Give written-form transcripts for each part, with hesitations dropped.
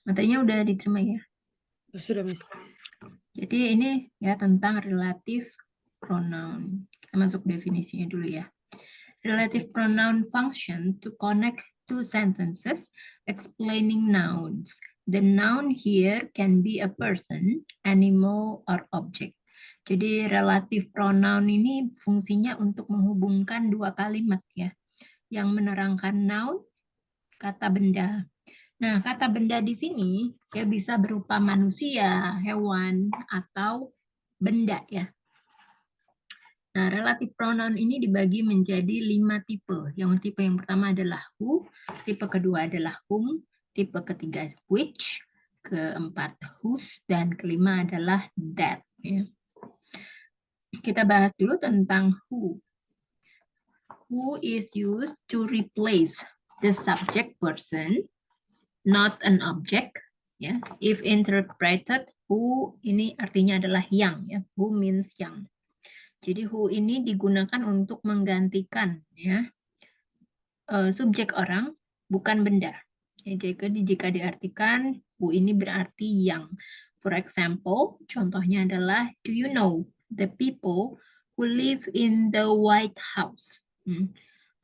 Materinya udah diterima ya. Sudah, Miss. Jadi ini ya tentang relative pronoun. Kita masuk definisinya dulu ya. Relative pronoun function to connect two sentences explaining nouns. The noun here can be a person, animal, or object. Jadi relative pronoun ini fungsinya untuk menghubungkan dua kalimat ya, yang menerangkan noun, kata benda. Nah, kata benda di sini ya bisa berupa manusia, hewan, atau benda ya. Nah, relative pronoun ini dibagi menjadi 5 tipe. Yang tipe yang pertama adalah who, tipe kedua adalah whom, tipe ketiga which, keempat whose, dan kelima adalah that. Ya. Kita bahas dulu tentang who. Who is used to replace the subject person, not an object. Ya, if interpreted, who ini artinya adalah yang. Ya, who means yang. Jadi who ini digunakan untuk menggantikan ya subjek orang, bukan benda. Ya, jika diartikan who ini berarti yang. For example, contohnya adalah do you know the people who live in the White House?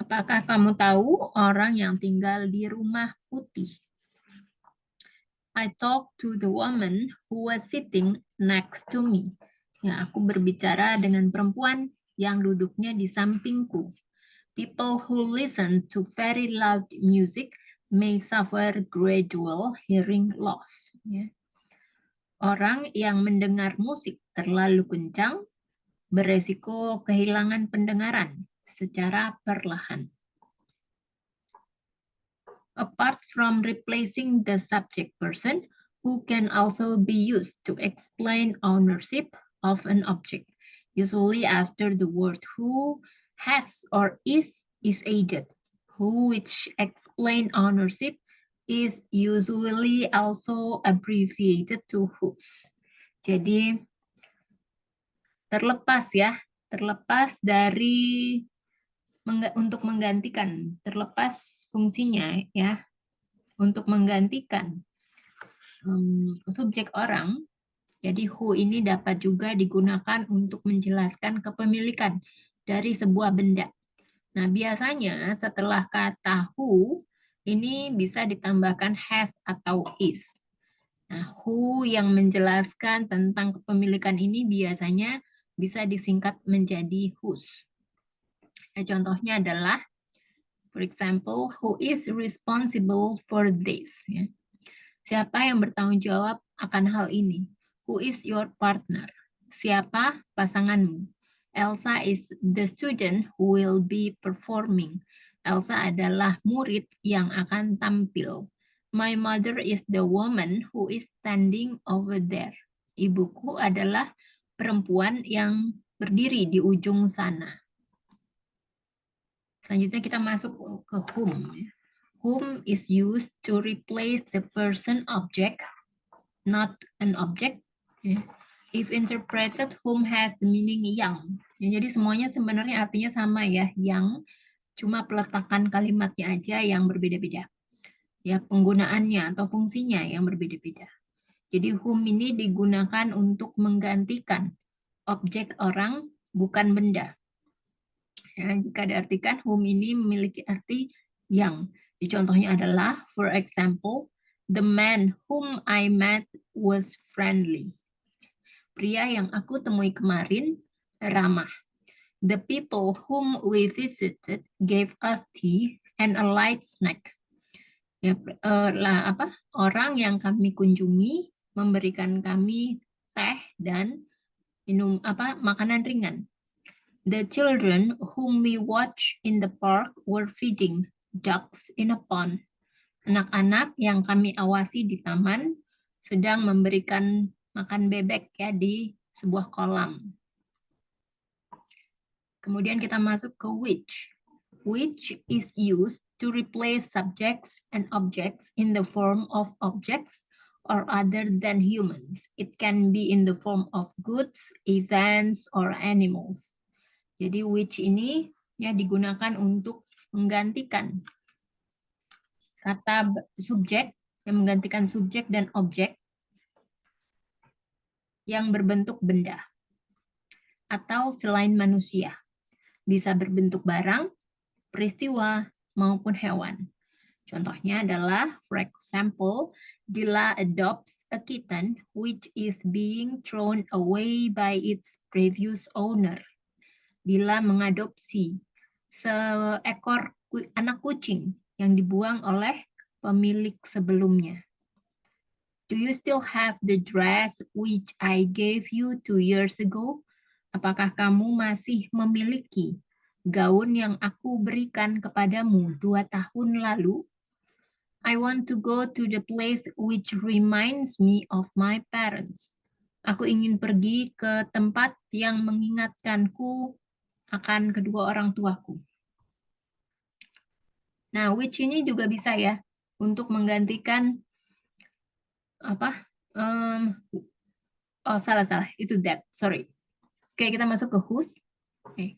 Apakah kamu tahu orang yang tinggal di rumah putih? I talked to the woman who was sitting next to me. Ya, aku berbicara dengan perempuan yang duduknya di sampingku. People who listen to very loud music may suffer gradual hearing loss. Ya. Orang yang mendengar musik terlalu kencang beresiko kehilangan pendengaran secara perlahan. Apart from replacing the subject person, who can also be used to explain ownership of an object, usually after the word who, has, or is added. Who, which explain ownership, is usually also abbreviated to whose. Jadi terlepas dari untuk menggantikan, terlepas fungsinya ya, untuk menggantikan subjek orang. Jadi who ini dapat juga digunakan untuk menjelaskan kepemilikan dari sebuah benda. Nah, biasanya setelah kata who ini bisa ditambahkan has atau is. Nah, who yang menjelaskan tentang kepemilikan ini biasanya bisa disingkat menjadi whose. Nah, contohnya adalah for example, who is responsible for this? Ya. Siapa yang bertanggung jawab akan hal ini? Who is your partner? Siapa pasanganmu? Elsa is the student who will be performing. Elsa adalah murid yang akan tampil. My mother is the woman who is standing over there. Ibuku adalah perempuan yang berdiri di ujung sana. Selanjutnya kita masuk ke whom. Whom is used to replace the person object, not an object. If interpreted, whom has the meaning yang. Jadi semuanya sebenarnya artinya sama ya, yang, cuma peletakan kalimatnya aja yang berbeda-beda. Ya, penggunaannya atau fungsinya yang berbeda-beda. Jadi whom ini digunakan untuk menggantikan objek orang, bukan benda. Ya, jika diartikan whom ini memiliki arti yang. Contohnya adalah, for example, the man whom I met was friendly. Pria yang aku temui kemarin ramah. The people whom we visited gave us tea and a light snack. Ya, orang yang kami kunjungi memberikan kami teh dan makanan ringan. The children whom we watched in the park were feeding ducks in a pond. Anak-anak yang kami awasi di taman sedang memberikan makan bebek ya di sebuah kolam. Kemudian kita masuk ke which. Which is used to replace subjects and objects in the form of objects or other than humans. It can be in the form of goods, events, or animals. Jadi which ini ya digunakan untuk menggantikan kata subjek yang menggantikan subjek dan objek yang berbentuk benda atau selain manusia. Bisa berbentuk barang, peristiwa, maupun hewan. Contohnya adalah, for example, Dila adopts a kitten which is being thrown away by its previous owner. Dila mengadopsi seekor anak kucing yang dibuang oleh pemilik sebelumnya. Do you still have the dress which I gave you 2 years ago? Apakah kamu masih memiliki gaun yang aku berikan kepadamu 2 tahun lalu? I want to go to the place which reminds me of my parents. Aku ingin pergi ke tempat yang mengingatkanku akan kedua orang tuaku. Nah, which ini juga bisa ya untuk menggantikan apa? Oh, salah. Itu that. Sorry. Oke, kita masuk ke whose. Oke.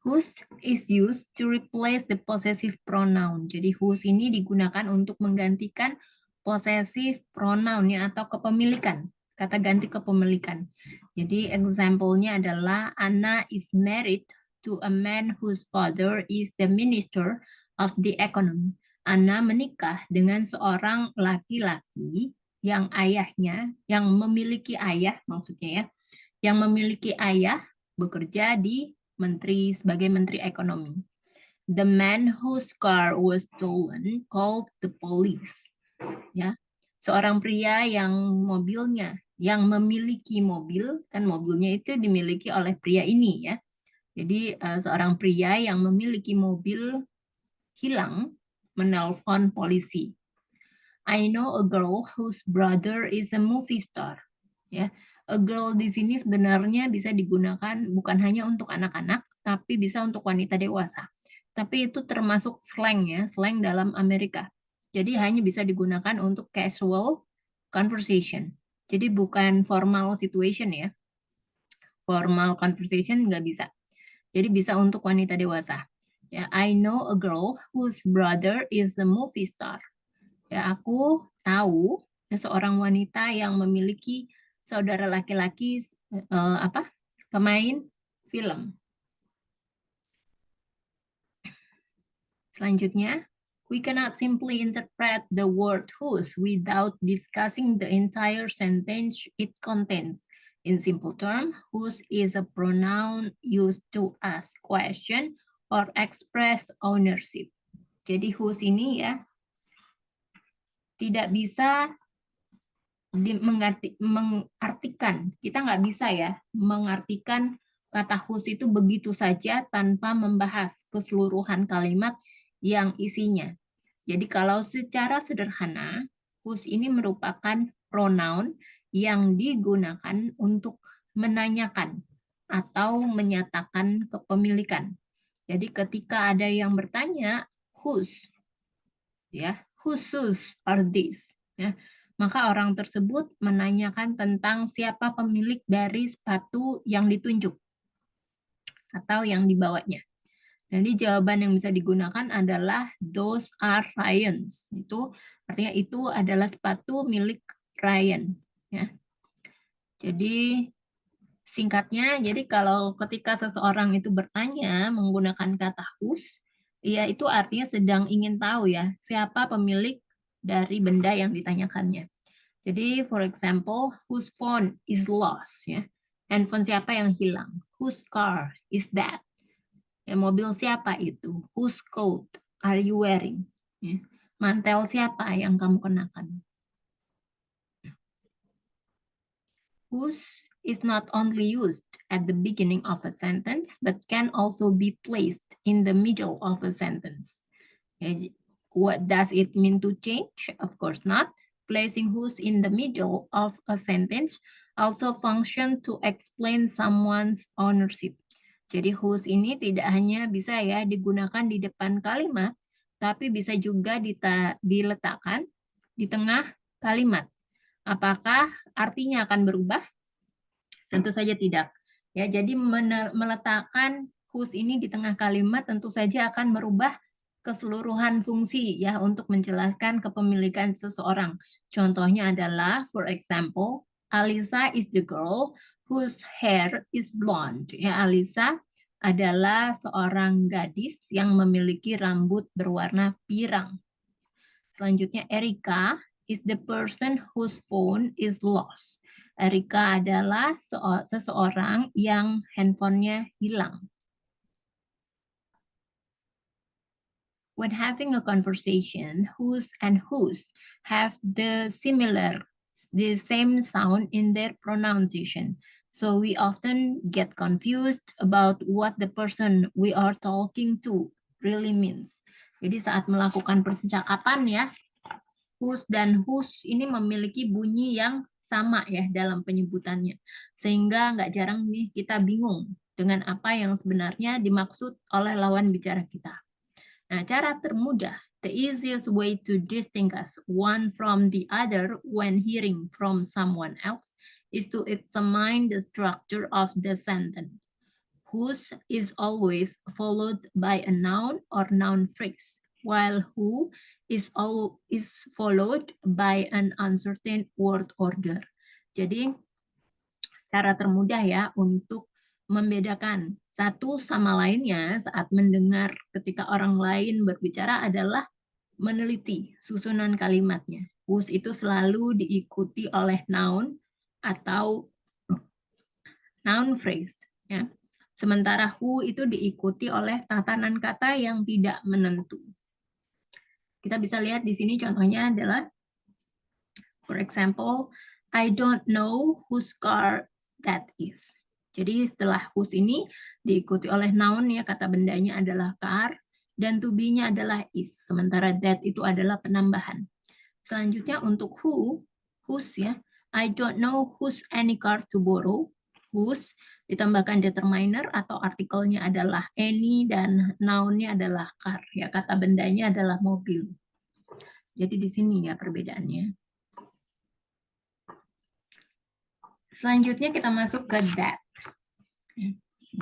Whose is used to replace the possessive pronoun. Jadi whose ini digunakan untuk menggantikan possessive pronoun ya, atau kepemilikan. Kata ganti kepemilikan. Jadi example-nya adalah Anna is married to a man whose father is the minister of the economy. Anna menikah dengan seorang laki-laki yang ayahnya, yang memiliki ayah maksudnya ya, yang memiliki ayah bekerja di sebagai menteri ekonomi. The man whose car was stolen called the police. Ya, seorang pria yang mobilnya, yang memiliki mobil, kan mobilnya itu dimiliki oleh pria ini ya. Jadi seorang pria yang memiliki mobil hilang menelpon polisi. I know a girl whose brother is a movie star. Ya, a girl di sini sebenarnya bisa digunakan bukan hanya untuk anak-anak, tapi bisa untuk wanita dewasa. Tapi itu termasuk slang ya, slang dalam Amerika. Jadi hanya bisa digunakan untuk casual conversation. Jadi bukan formal situation ya. Formal conversation nggak bisa. Jadi bisa untuk wanita dewasa. Ya, I know a girl whose brother is a movie star. Ya, aku tahu seorang wanita yang memiliki saudara laki-laki pemain film. Selanjutnya, we cannot simply interpret the word whose without discussing the entire sentence it contains. In simple term, whose is a pronoun used to ask question or express ownership. Jadi whose ini ya tidak bisa mengartikan, kita nggak bisa ya mengartikan kata whose itu begitu saja tanpa membahas keseluruhan kalimat yang isinya. Jadi kalau secara sederhana, whose ini merupakan pronoun yang digunakan untuk menanyakan atau menyatakan kepemilikan. Jadi ketika ada yang bertanya, whose, ya, whose are these, ya, maka orang tersebut menanyakan tentang siapa pemilik dari sepatu yang ditunjuk atau yang dibawanya. Jadi jawaban yang bisa digunakan adalah those are Ryan's. Itu artinya itu adalah sepatu milik Ryan. Ya. Jadi singkatnya, jadi kalau ketika seseorang itu bertanya menggunakan kata whose, ya itu artinya sedang ingin tahu ya siapa pemilik dari benda yang ditanyakannya. Jadi for example, whose phone is lost ya. Handphone siapa yang hilang? Whose car is that? Ya, mobil siapa itu? Whose coat are you wearing? Ya. Mantel siapa yang kamu kenakan? Whose is not only used at the beginning of a sentence, but can also be placed in the middle of a sentence. Ya, what does it mean to change? Of course not. Placing whose in the middle of a sentence also function to explain someone's ownership. Jadi whose ini tidak hanya bisa ya digunakan di depan kalimat, tapi bisa juga diletakkan di tengah kalimat. Apakah artinya akan berubah? Tentu saja tidak. Ya, jadi meletakkan whose ini di tengah kalimat tentu saja akan merubah keseluruhan fungsi ya untuk menjelaskan kepemilikan seseorang. Contohnya adalah, for example, Alisa is the girl whose hair is blonde. Ya, Alisa adalah seorang gadis yang memiliki rambut berwarna pirang. Selanjutnya, Erika is the person whose phone is lost. Erika adalah seseorang yang handphonenya hilang. When having a conversation, whose and whose have the same sound in their pronunciation. So we often get confused about what the person we are talking to really means. Jadi saat melakukan percakapan ya, whose dan whose ini memiliki bunyi yang sama ya dalam penyebutannya. Sehingga nggak jarang nih kita bingung dengan apa yang sebenarnya dimaksud oleh lawan bicara kita. Nah, cara termudah, the easiest way to distinguish one from the other when hearing from someone else is to examine the structure of the sentence. Whose is always followed by a noun or noun phrase, while who is followed by an uncertain word order. Jadi, cara termudah ya untuk membedakan satu sama lainnya saat mendengar ketika orang lain berbicara adalah meneliti susunan kalimatnya. Whose itu selalu diikuti oleh noun atau noun phrase. Ya. Sementara who itu diikuti oleh tatanan kata yang tidak menentu. Kita bisa lihat di sini contohnya adalah, for example, I don't know whose car that is. Jadi setelah whose ini diikuti oleh noun ya, kata bendanya adalah car, dan to be-nya adalah is. Sementara that itu adalah penambahan. Selanjutnya untuk whose ya, I don't know whose any car to borrow. Whose ditambahkan determiner atau artikelnya adalah any dan noun-nya adalah car ya, kata bendanya adalah mobil. Jadi di sini ya perbedaannya. Selanjutnya kita masuk ke that.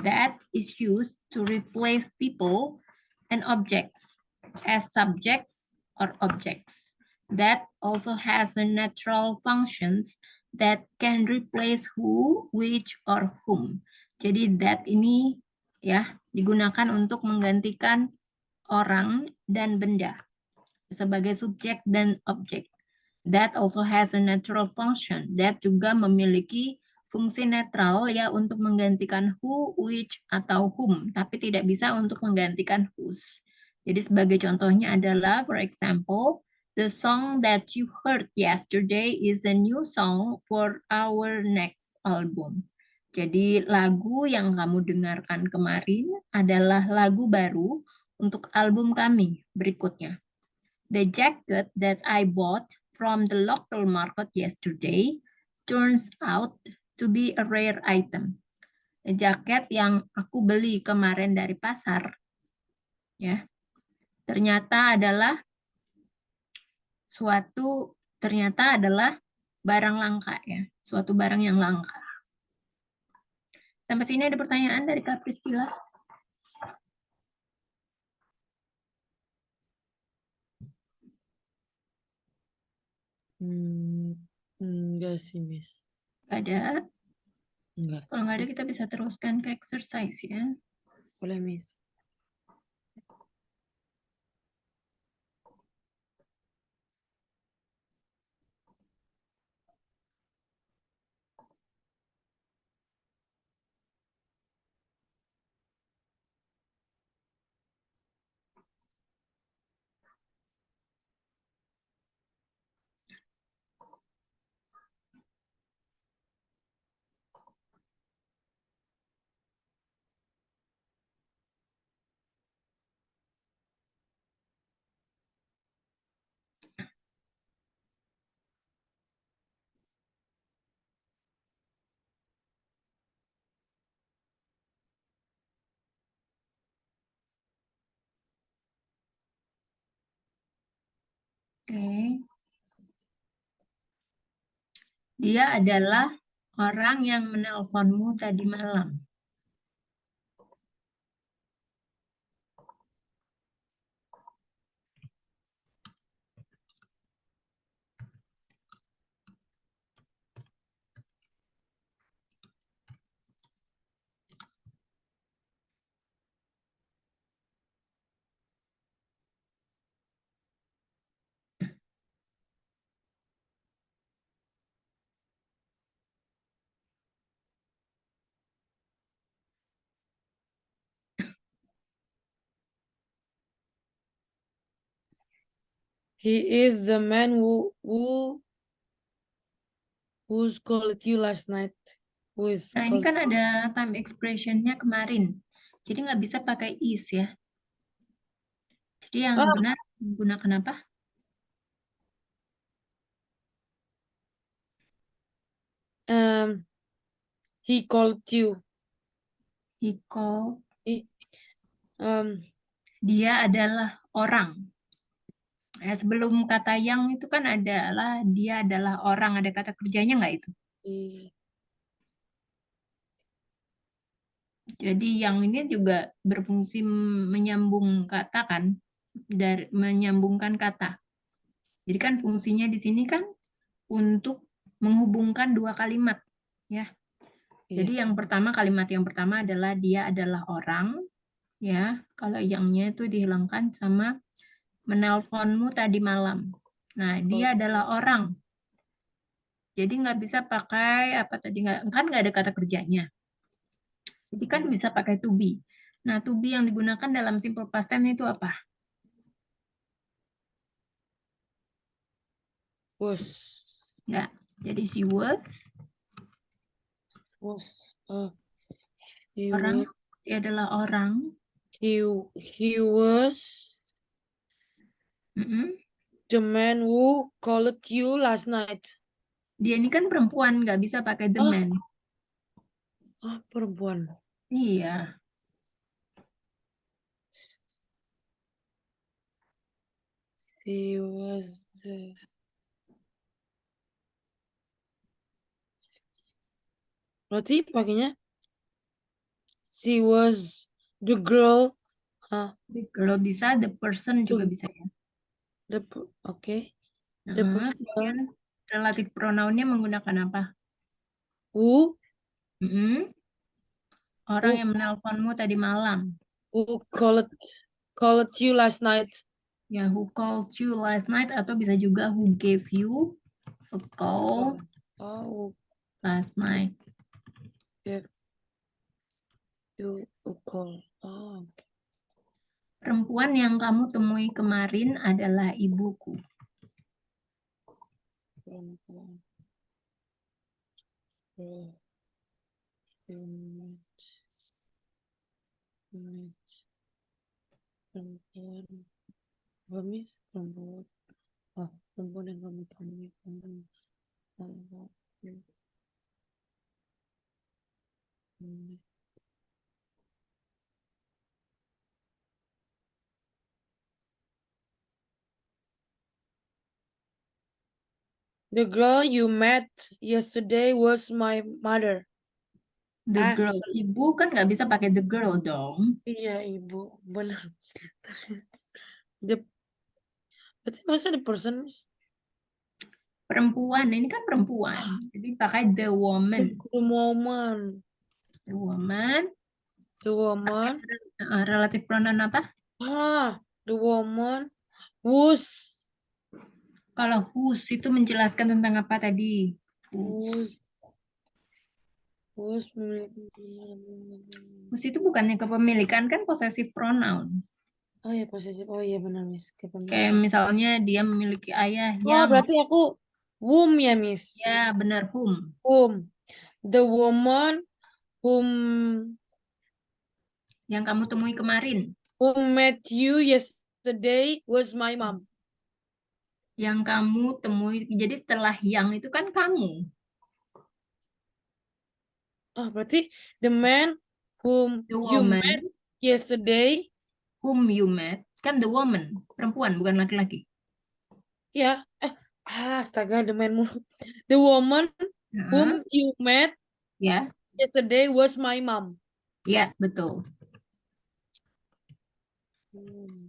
That is used to replace people and objects as subjects or objects. That also has a natural functions that can replace who, which, or whom. Jadi that ini ya digunakan untuk menggantikan orang dan benda sebagai subjek dan objek. That also has a natural function. That juga memiliki fungsi netral ya untuk menggantikan who, which, atau whom, tapi tidak bisa untuk menggantikan whose. Jadi sebagai contohnya adalah, for example, the song that you heard yesterday is a new song for our next album. Jadi lagu yang kamu dengarkan kemarin adalah lagu baru untuk album kami berikutnya. The jacket that I bought from the local market yesterday turns out to be a rare item. Jaket yang aku beli kemarin dari pasar, ya, ternyata adalah barang langka ya, suatu barang yang langka. Sampai sini ada pertanyaan dari Kak Priscilla? Enggak sih, Miss. Ada? Enggak. Kalau nggak ada kita bisa teruskan ke exercise ya. Boleh, Miss. Oke. Dia adalah orang yang menelponmu tadi malam. He is the man who's called you last night. Who is Nah, ini called kan ada time expression-nya kemarin. Jadi nggak bisa pakai is ya. Jadi yang Ah, benar menggunakan apa? he called you. He called, He, um dia adalah orang. Ya, sebelum kata yang itu kan adalah dia adalah orang. Ada kata kerjanya nggak itu? he, Jadi yang ini juga berfungsi menyambung kata kan, dari menyambungkan kata. Jadi kan fungsinya di sini kan untuk menghubungkan dua kalimat, ya. iya. Jadi yang pertama kalimat yang pertama adalah dia adalah orang, ya. Kalau yangnya itu dihilangkan sama menelponmu tadi malam. Nah, dia adalah orang. Jadi nggak bisa pakai apa tadi nggak kan nggak ada kata kerjanya. Jadi kan bisa pakai to be. Nah, to be yang digunakan dalam simple past tense itu apa? Was Ya, jadi she was he orang, was dia adalah orang. he was Mm-mm. the man who called you last night. Dia ini kan perempuan, nggak bisa pakai the Ah, man. perempuan. Iya, She was berarti pakainya she was the girl. jadi kalau bisa the person juga The, bisa ya. okay. The Nah, kemudian person relatif pronounnya menggunakan apa? who Mm-mm. Orang who yang menelponmu tadi malam. who called you last night. Ya, who called you last night atau bisa juga who gave you a call Oh, last night. if you a call. Oh, okay. Perempuan yang kamu temui kemarin adalah ibuku. Perempuan. You met perempuan. Apa, Miss? Perempuan. Perempuan yang kamu temui kemarin. The girl you met yesterday was my mother. The Ah, girl. Ibu kan nggak bisa pakai the girl dong. iya ibu, benar. The, berarti masa the person, Miss? Perempuan, ini kan perempuan. Jadi pakai the woman. The woman. The woman. The woman. Relatif pronoun apa? The woman whose Kalau whose itu menjelaskan tentang apa tadi? whose whose Whose itu bukannya kepemilikan kan possessive pronoun. oh ya posesif. Oh iya benar, Miss. Kayak Kepemilikan. misalnya dia memiliki ayah Oh, yang, berarti aku whom ya, Miss. ya benar whom. Whom. The woman whom Yang kamu temui kemarin. met you yesterday was my mom. Yang kamu temui, jadi setelah yang itu kan kamu. Berarti the man whom The you met woman, yesterday. whom you met, kan the woman, perempuan bukan laki-laki. Ya. Astaga, the man the woman Heeh, whom you met ya, yesterday was my mom. ya betul. Hmm.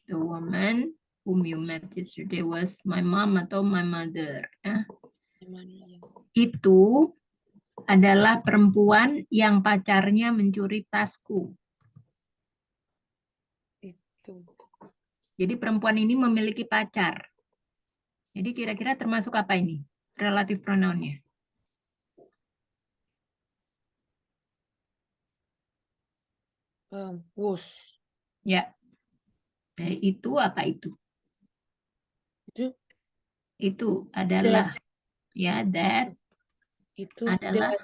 The woman whom you met yesterday was my mom atau my mother. Ya. Gimana ya? Itu adalah perempuan yang pacarnya mencuri tasku. Itu. Jadi perempuan ini memiliki pacar. Jadi kira-kira termasuk apa ini? Relatif pronounnya. Was. Ya, itu apa itu? Itu adalah. Ya, that itu adalah.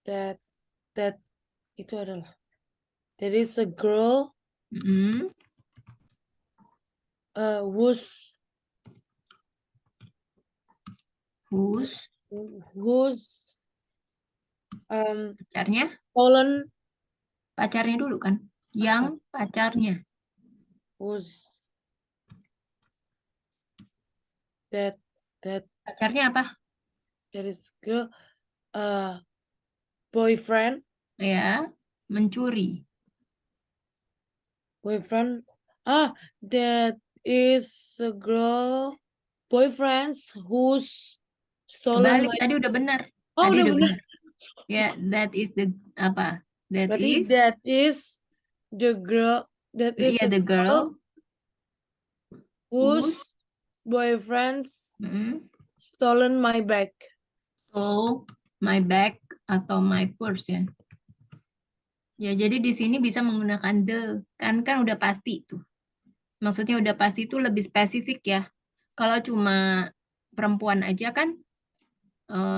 that itu adalah. There is a girl Mm, who's whose pacarnya. stolen Pacarnya dulu kan. Yang pacarnya. who's that Pacarnya apa? there is girl boyfriend Ya, mencuri. that is a girl boyfriends who's stolen Kebalik, tadi udah benar. Oh, Tadi udah udah benar. benar. Ya, that is the apa? That Berarti is that is the girl iya, the girl whose whose boyfriends mm, stolen my bag. stole my bag atau my purse ya. Ya, jadi di sini bisa menggunakan the. Kan udah pasti tuh. Maksudnya udah pasti itu lebih spesifik ya. Kalau cuma perempuan aja kan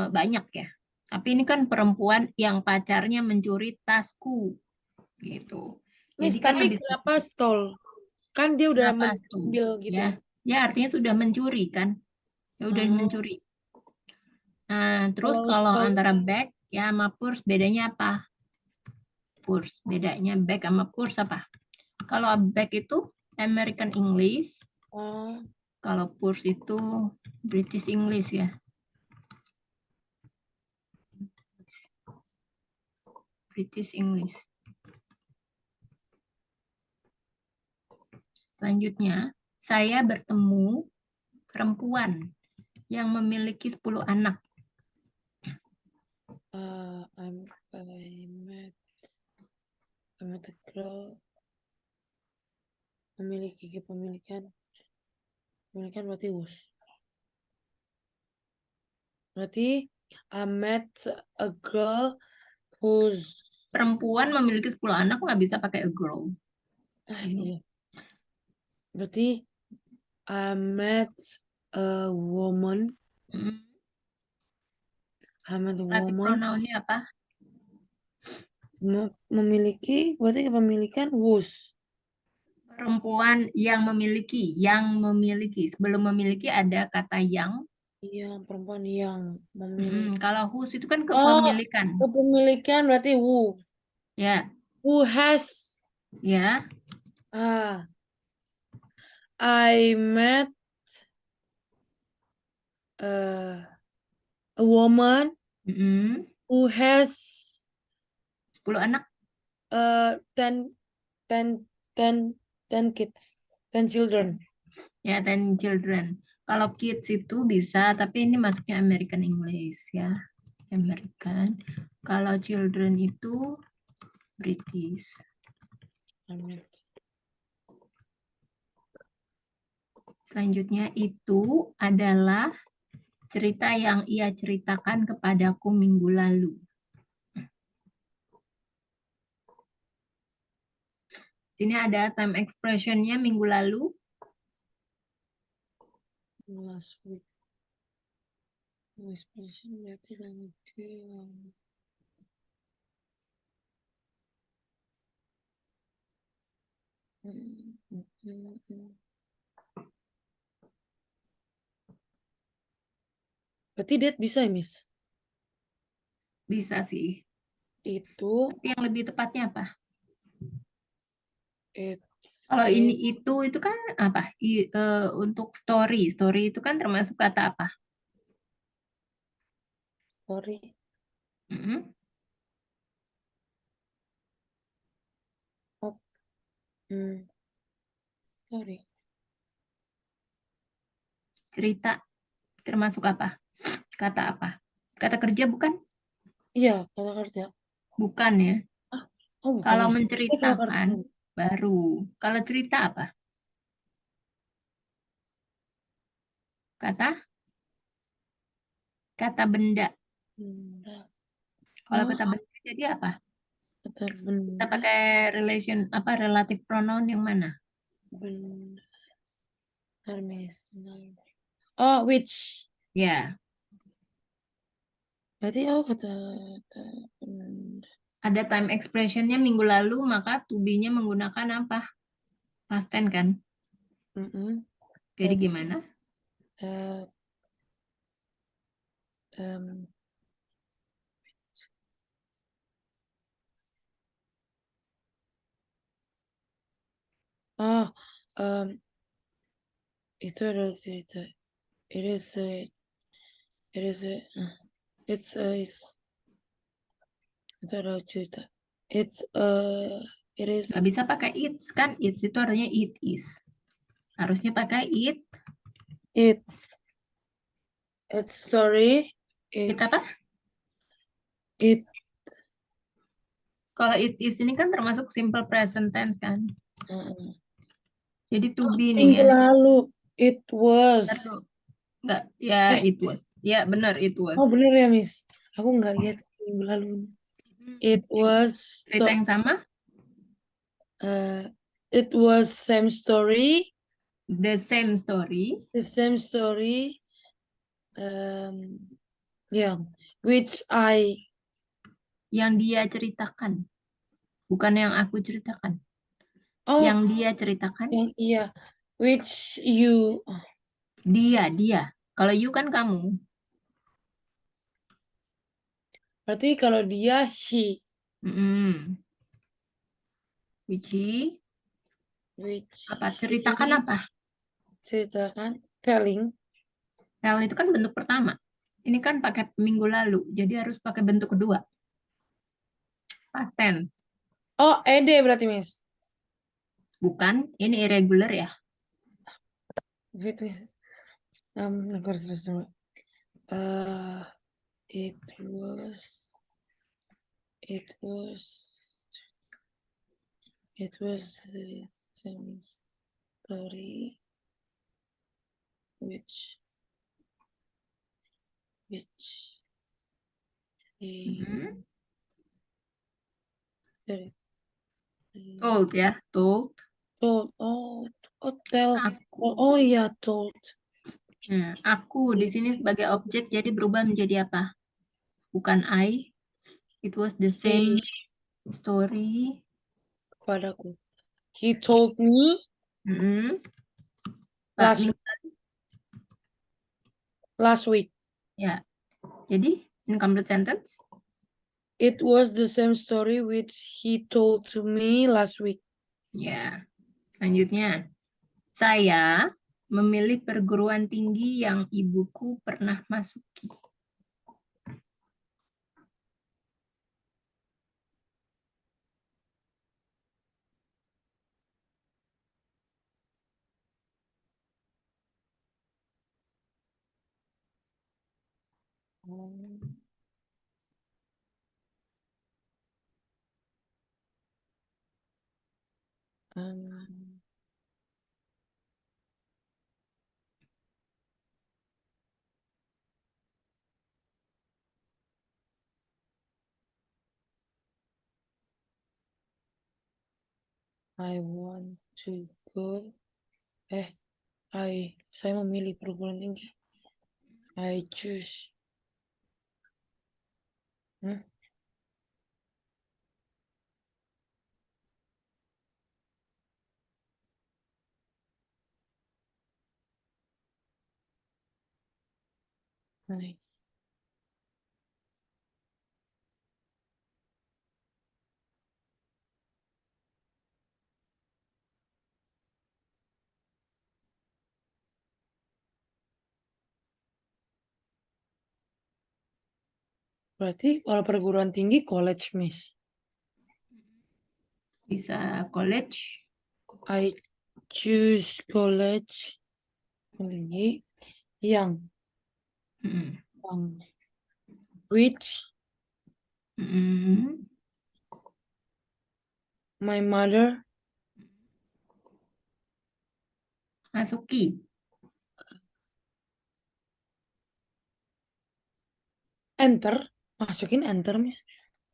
banyak ya. Tapi ini kan perempuan yang pacarnya mencuri tasku gitu. Jadi Miss, kan tapi lebih kenapa spesifik. stole? Kan dia udah Kenapa tuh? mengambil gitu. Ya, ya artinya sudah mencuri kan? Ya udah mencuri. Nah, terus kalau stole, antara bag ya sama purse bedanya apa? Purse bedanya bag sama purse apa? Kalau bag itu American English, kalau purse itu British English ya. British English. Selanjutnya, saya bertemu perempuan yang memiliki 10 anak. I met a girl memiliki kepemilikan berarti was. Berarti I met a girl who's Perempuan memiliki 10 anak nggak bisa pakai a girl. iya. Berarti I met a woman. I met a Relatif woman pronounnya apa? memiliki berarti kepemilikan was. Perempuan yang memiliki. Sebelum memiliki ada kata yang. Iya, perempuan yang memiliki. Kalau whose itu kan kepemilikan. Kepemilikan berarti who. Ya, Who has. ya. I met a woman who has 10 anak. 10 kids, 10 children. Ya, 10 children. Kalau kids itu bisa, tapi ini maksudnya American English ya. American. Kalau children itu British. Selanjutnya itu adalah cerita yang ia ceritakan kepadaku minggu lalu. Sini ada time expression-nya minggu lalu. Last week. Expression berarti berarti date bisa ya, Miss? Bisa sih. Itu. Tapi yang lebih tepatnya apa? It, Kalau ini itu kan apa? Untuk story. Story itu kan termasuk kata apa? Sorry. Sorry. Cerita termasuk apa? Kata apa? Kata kerja bukan? Iya, kata kerja. Bukan ya. Bukan. Kalau menceritakan baru. Kalau cerita apa? Kata benda. Kalau kata benda jadi apa? Kata benda. Bisa pakai relation apa relative pronoun yang mana? Benda. Oh, which. Ya, Berarti kata ada time expression-nya minggu lalu, maka to be-nya menggunakan apa? Past tense kan? Jadi It, gimana? uh, um, oh, itu adalah cerita. It is a, it is a, itu adalah cerita. It is, Gak bisa pakai it's kan? It's itu artinya it is. Harusnya pakai it. it, it's story. It apa? It, Kalau it is ini kan termasuk simple present tense kan? Jadi to be nih minggu ya. lalu, it was. Lalu, enggak, ya Eh, it was. Ya benar it was. oh bener ya, Miss. Aku nggak lihat minggu lalu. It was, Cerita yang sama? it was same story. The same story. The same story, yeah, which Yang dia ceritakan. Bukan yang aku ceritakan. oh, Yang dia ceritakan. yang iya, which you, Dia. Kalau you kan kamu. berarti kalau dia he, Mm-mm. Which apa? Ceritakan he apa? ceritakan telling. Tell itu kan bentuk pertama. Ini kan pakai minggu lalu. Jadi harus pakai bentuk kedua. Past tense. Oh, ed berarti, Miss. Bukan. Ini irregular ya. Wait, Miss. Aku harus terus dulu. It was, it was, it was the same story which he Mm-mm. said. Told ya. Told. Told. Oh, tell. Aku. Oh iya, told. Nah, aku di sini sebagai objek jadi berubah menjadi apa? Bukan I. It was the same story. Kepadaku. He told me Mm-mm. Pak, last last week. ya. Jadi incomplete sentence. It was the same story which he told to me last week. Ya. Selanjutnya, saya memilih perguruan tinggi yang ibuku pernah masuki. Um, I want to go. Saya memilih perguruan tinggi. I choose. I Berarti kalau perguruan tinggi college, Miss. Bisa college. I choose college tinggi yang Mm-mm. which Mm-mm. my mother Masuki. masukin enter, Miss.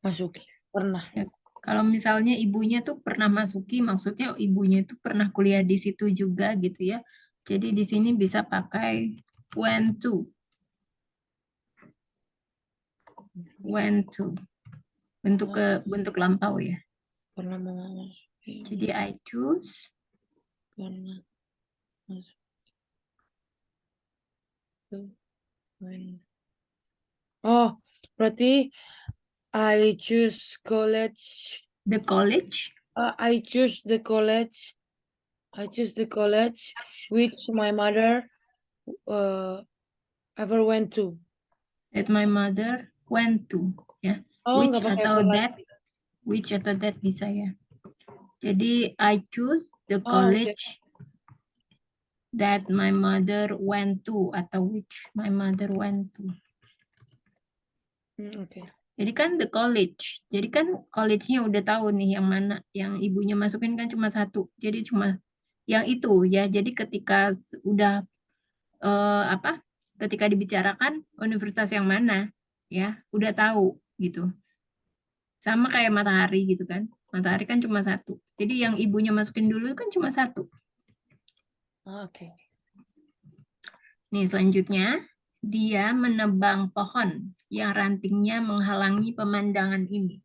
Masuki pernah. Ya, kalau misalnya ibunya tuh pernah masuki, maksudnya ibunya tuh pernah kuliah di situ juga gitu ya. Jadi di sini bisa pakai Went to. Went to. Bentuk lampau ya. Pernah memasuki. Jadi I choose. Pernah masuk. When. Oh, berarti I choose college. The college. I choose the college. I choose the college which my mother ever went to. That my mother went to. Ya. Oh, Which nggak pakai atau ever that. lagi. Which atau that bisa ya. Jadi I choose the Oh, college that my mother went to atau which my mother went to. Oke. Jadi kan the college. Jadi kan college-nya udah tahu nih yang mana yang ibunya masukin kan cuma satu. Jadi cuma yang itu ya. Jadi ketika udah ketika dibicarakan universitas yang mana ya, udah tahu gitu. Sama kayak matahari gitu kan. Matahari kan cuma satu. Jadi yang ibunya masukin dulu kan cuma satu. Oke. Nih selanjutnya, dia menebang pohon yang rantingnya menghalangi pemandangan ini.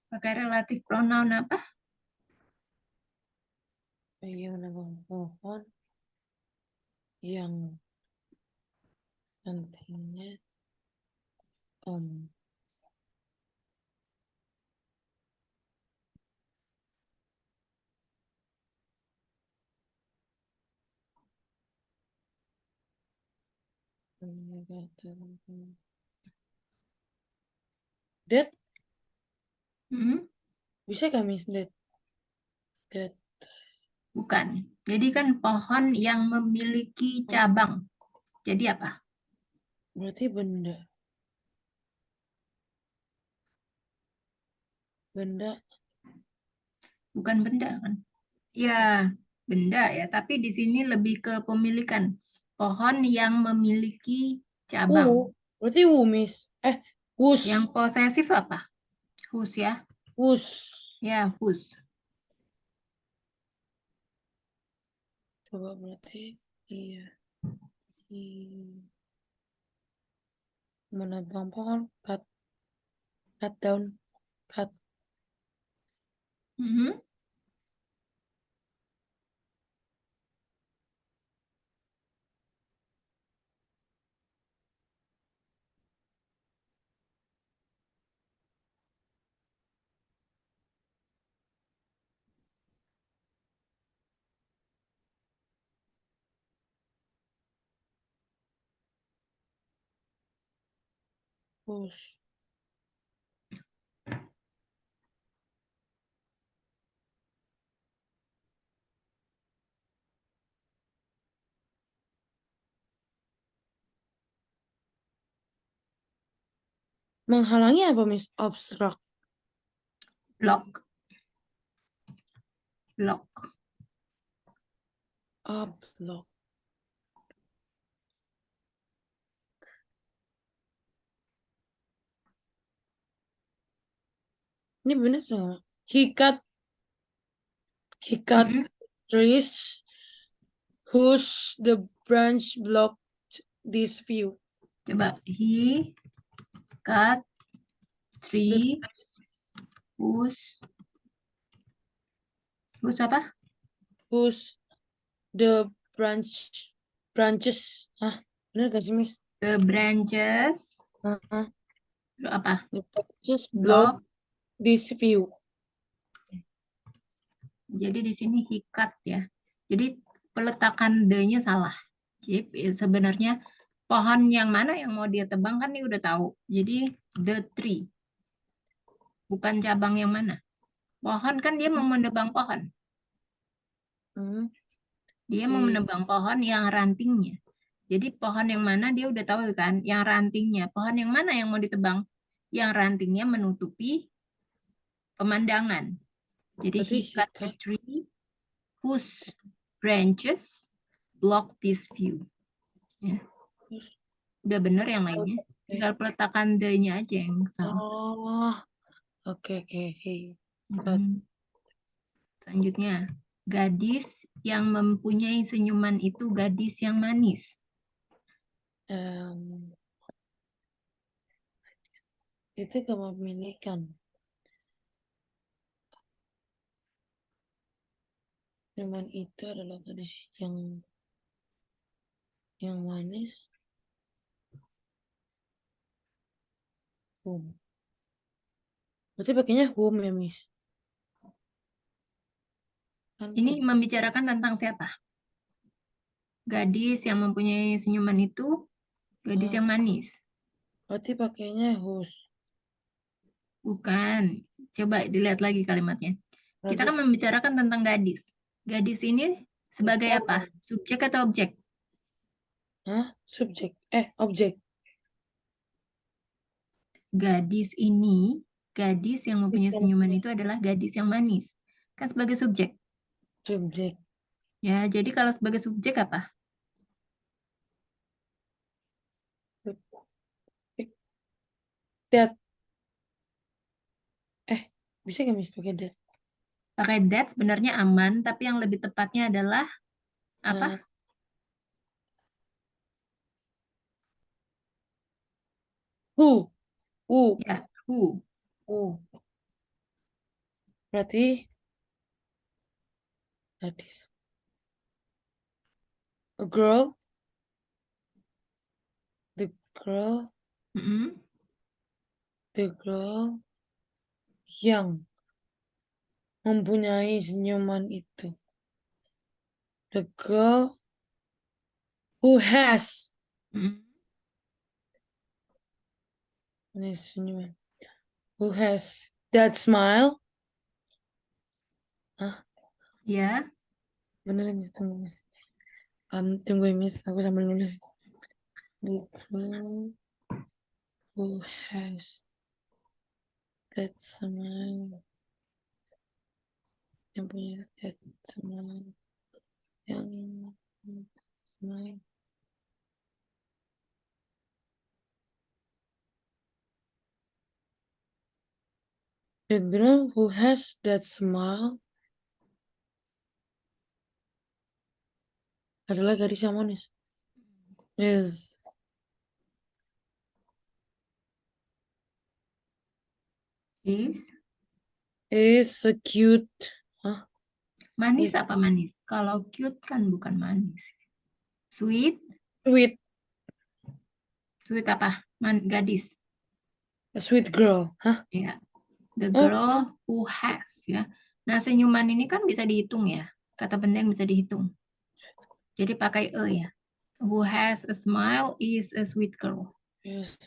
Pakai relatif pronoun apa? Dia menebang pohon yang rantingnya That bisa gak Miss that? Bukan. Jadi kan pohon yang memiliki cabang. Jadi apa? Berarti benda. Benda. Bukan benda kan? Ya, benda ya. Tapi di sini lebih ke pemilikan. Pohon yang memiliki cabang. Berarti Miss. Whose. Yang posesif apa? Whose ya? Whose. Ya, whose. Coba berarti iya. Menebang pohon. Cut down. Cut. Whose. Menghalangi apa Miss? Obstruct. Block. Block. Block. Ini benar sama. He cut trees whose the branch blocked this view. Coba. He cut tree whose apa? Whose the branches. Benar gak sih Miss? The branches. Apa? The branches block this view. Jadi di sini he cut ya. Jadi peletakan the-nya salah. Jadi sebenarnya pohon yang mana yang mau dia tebang kan dia udah tahu. Jadi the tree. Bukan cabang yang mana. Pohon kan dia mau menebang pohon. Dia mau menebang pohon yang rantingnya. Jadi pohon yang mana dia udah tahu kan, yang rantingnya. Pohon yang mana yang mau ditebang? Yang rantingnya menutupi pemandangan. Jadi he cut the tree whose branches block this view. Ya. Udah bener yang lainnya? Tinggal peletakan the-nya aja yang salah. Oh, oke. Got. Mm-mm. Selanjutnya, gadis yang mempunyai senyuman itu gadis yang manis. Itu kepemilikan. Cuman itu adalah gadis yang manis. Berarti pakainya whom ya, Miss? Ini Antum. membicarakan tentang siapa? Gadis yang mempunyai senyuman itu gadis yang manis. Berarti pakainya whose. Bukan. Coba dilihat lagi kalimatnya. Kita kan Gadis. membicarakan tentang gadis. Gadis ini sebagai apa? Someone. Subjek atau objek? Hah? Subjek. Objek. Gadis ini, gadis yang mempunyai Yang senyuman punya itu adalah gadis yang manis. Kan sebagai subjek. subjek. Ya, jadi kalau sebagai subjek apa? That. Bisa nggak Miss pakai that? Pakai that sebenarnya aman, tapi yang lebih tepatnya adalah apa? Eh, who. Who. Ya, who. Who. Berarti gadis. A girl. The girl. Mm-mm. The girl yang mempunyai senyuman itu. The girl who has Mm-mm. senyuman. Who has that smile? Ya, Bener Miss, tunggu Miss. Tunggu Miss, aku sambil nulis. The girl who has that smile. Yang punya that smile. Yang smile. The girl who has that smile adalah gadis yang manis. Is is a cute. manis Wait, apa manis? Kalau cute kan bukan manis. Sweet, sweet. sweet apa? Gadis. A sweet girl. Ya, the Oh, girl who has ya. Nah, senyuman ini kan bisa dihitung ya. Kata benda yang bisa dihitung. Jadi pakai e ya. Who has a smile is a sweet girl. yes.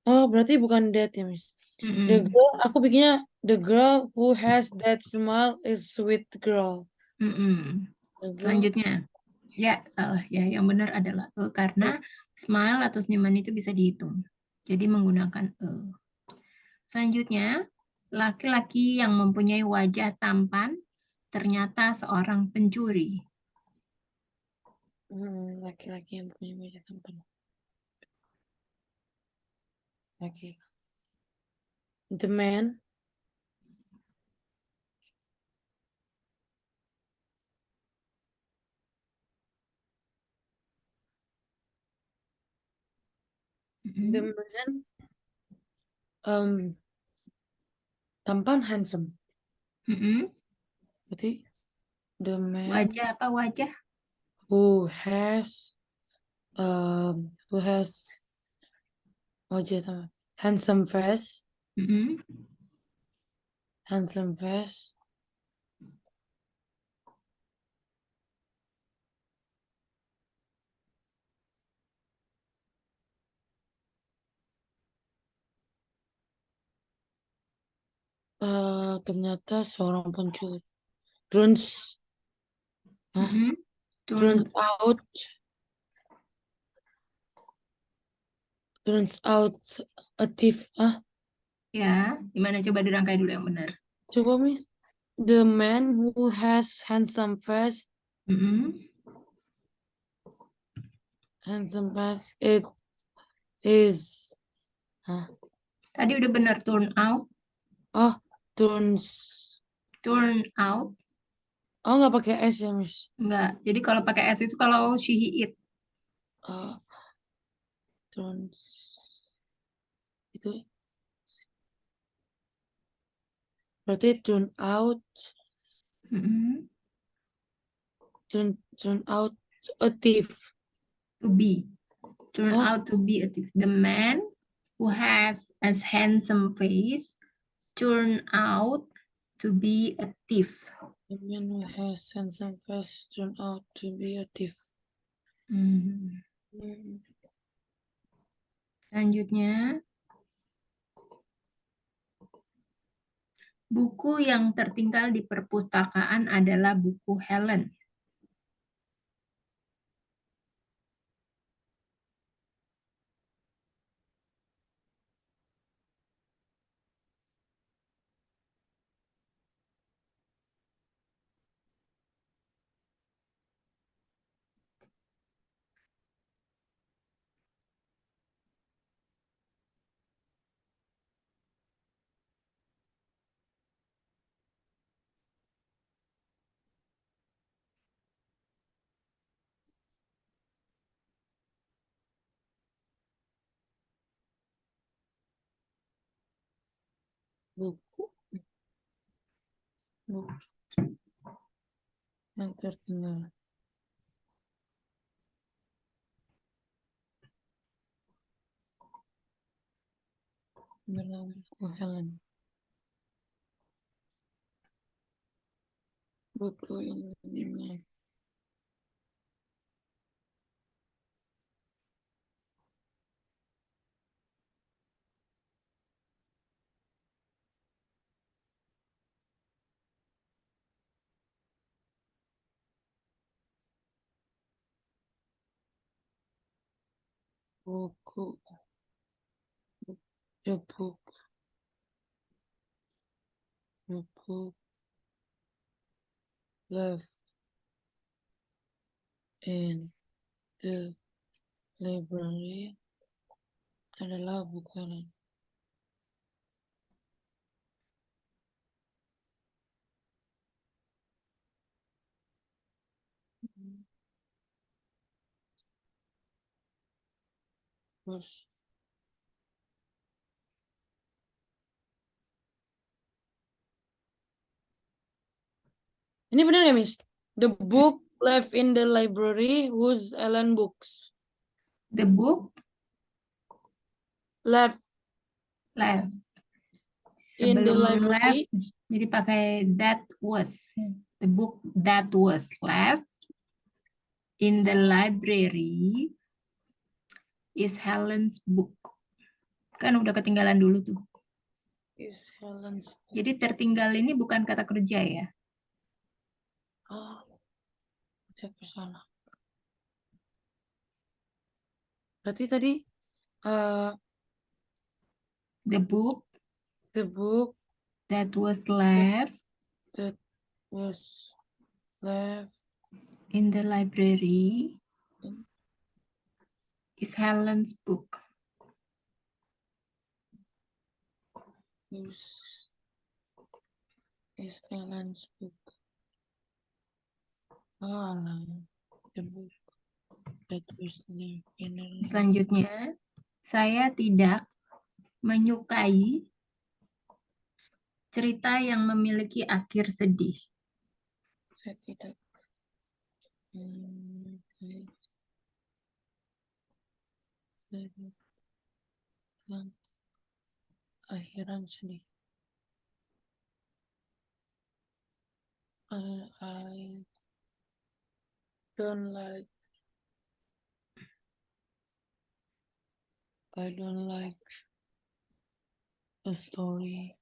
Oh, berarti bukan that ya, Miss. The Mm-mm. girl, aku bikinnya the girl who has that smile is sweet girl. Mm-mm. The girl. Selanjutnya, ya salah ya. Yang benar adalah e karena smile atau senyuman itu bisa dihitung. Jadi menggunakan e. Selanjutnya, laki-laki yang mempunyai wajah tampan ternyata seorang pencuri. Laki-laki yang punya wajah tampan. Oke. The man. The Mm-mm. man. Tampan handsome. Mm-mm. Berarti the man Wajah apa wajah? who has wajah tampan. Handsome face. Mm-mm. Handsome face. Ternyata seorang pencuri. Turns Mm-mm. turns out a thief. Ya, gimana coba dirangkai dulu yang benar. Coba Miss. The man who has handsome face Mm-mm. handsome past. It is. Hah? Tadi udah benar turn out. Oh, turns. Turn out. Oh, nggak pakai S ya, Miss. Enggak. Jadi kalau pakai S itu kalau she, he, it. Oh, turns. Itu berarti turn out. Mm-mm. Turn out a thief. To be. Turn Oh, out to be a thief. The man who has a handsome face turn out to be a thief. the man who has handsome face turn out to be a thief. Hmm. Hmm. Selanjutnya, buku yang tertinggal di perpustakaan adalah buku Helen. Buku yang tertinggal dalam buku Helen. Buku yang tertinggal. Buku. The book. The book left in the library adalah buku Helen. Terus ini benar ya, Miss? The book left in the library was Ellen books. The book Left left. in the Sebelum library. left, jadi pakai that was. The book that was left in the library is Helen's book. Kan udah ketinggalan dulu tuh. Is Helen's. Jadi tertinggal ini bukan kata kerja ya. Oh, saya salah. Berarti tadi The book the book that was left that was left in the library in is Helen's book. is Helen's book. Oh, no. The book that was left in the Selanjutnya, saya tidak menyukai cerita yang memiliki akhir sedih. saya tidak yang akhiran sedih. I don't like a story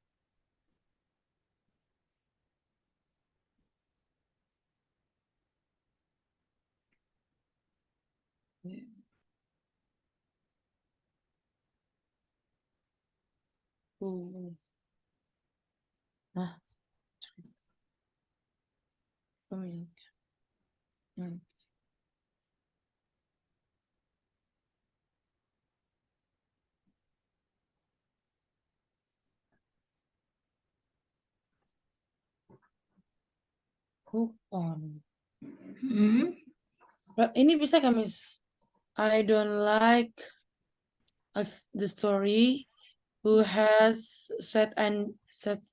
full of pemilik. Hook on. Hmm. Ini bisa kan, Miss? I don't like the story who has said and said.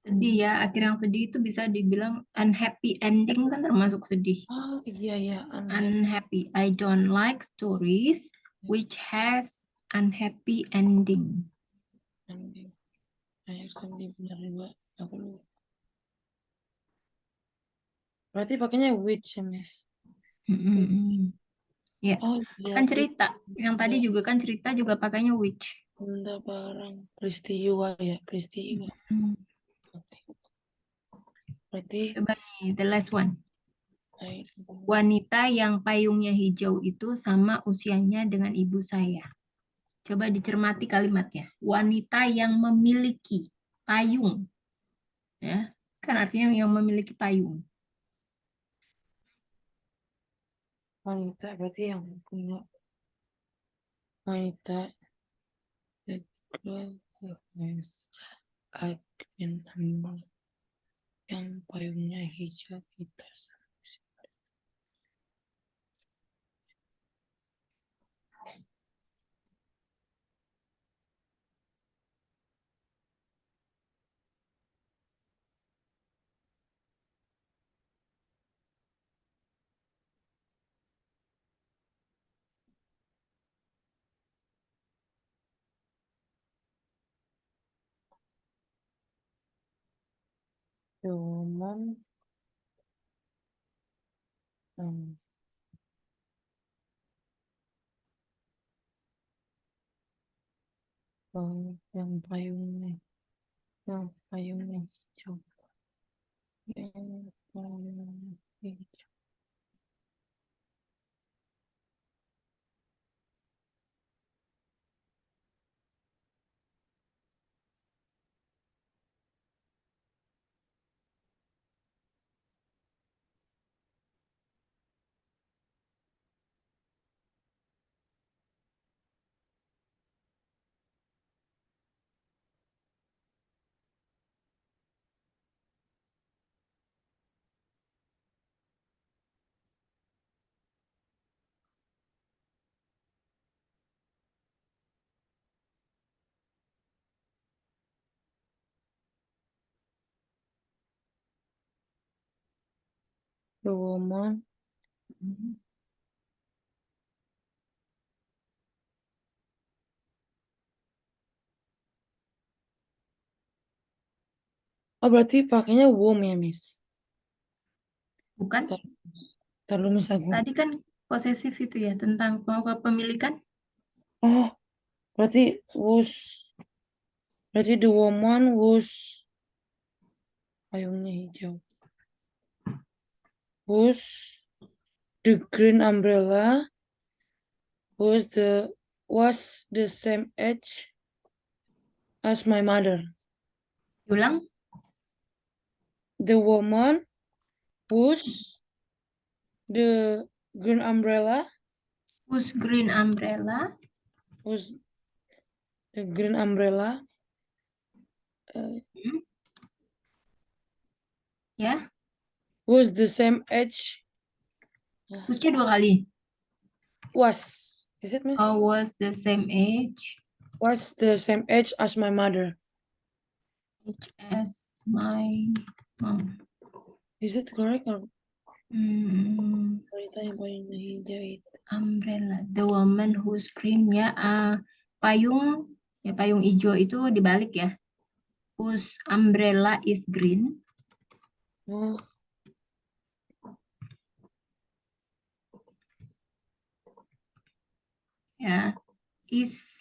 Sedih ya, akhir yang sedih itu bisa dibilang unhappy ending kan termasuk sedih. Oh iya ya, Unhappy. I don't like stories which has unhappy ending. ending. Akhir sedih benar juga. Aku lupa. Berarti pakainya which ya, Miss? Hmm. Ya, Oh iya, kan cerita. Yang tadi benda, juga kan cerita juga pakainya which. benda barang peristiwa ya, peristiwa. Hmm. Oke. Berarti Coba nih, the last one. I Wanita yang payungnya hijau itu sama usianya dengan ibu saya. Coba dicermati kalimatnya. Wanita yang memiliki payung. Ya, kan artinya yang memiliki payung. wanita berarti yang punya wanita the girl who has a green umbrella, yang payungnya hijau itu. The woman um, yang payungnya hijau, yang payungnya hijau. The woman berarti pakainya womb ya, Miss? Bukan? Terlalu Miss aku. Tadi kan posesif itu ya, tentang kepemilikan. Oh, berarti the woman was payungnya hijau. Was the green umbrella was the same age as my mother. Ulang, The woman was the green umbrella whose green umbrella was the green umbrella hmm, ya, was the same age whose-nya dua kali. is it, Miss? Was the same age Was the same age as my mother. as my mom. Is it correct or Hmm, wanita yang payungnya hijau itu? umbrella, the woman whose green ya, payung ya, payung hijau itu dibalik ya. Whose umbrella is green. Oh, Ya, is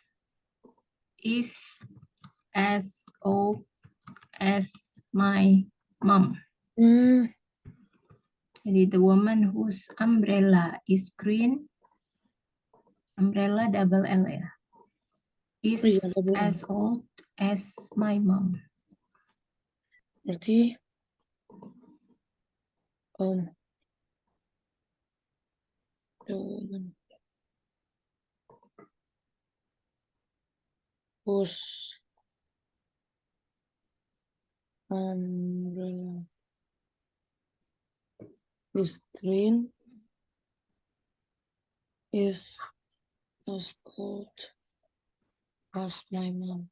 as old as my mom. Jadi the woman whose umbrella is green, umbrella double L ya, is iya, double L. as old as my mom. Berarti um the woman whose umbrella. This green is as cold as my mom.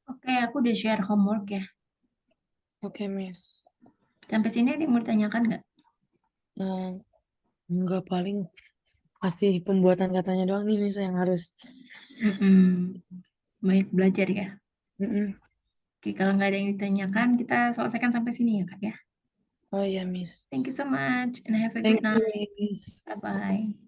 Oke, aku udah share homework ya. Oke, Miss. Sampai sini ada yang mau ditanyakan nggak? Enggak, paling kasih pembuatan katanya doang nih, Miss, yang harus. Banyak belajar ya. Mm-mm. Oke, kalau nggak ada yang ditanyakan, kita selesaikan sampai sini ya, Kak ya. Oh iya, Miss. Thank you so much and have a Thank good you, night. Miss. Bye-bye.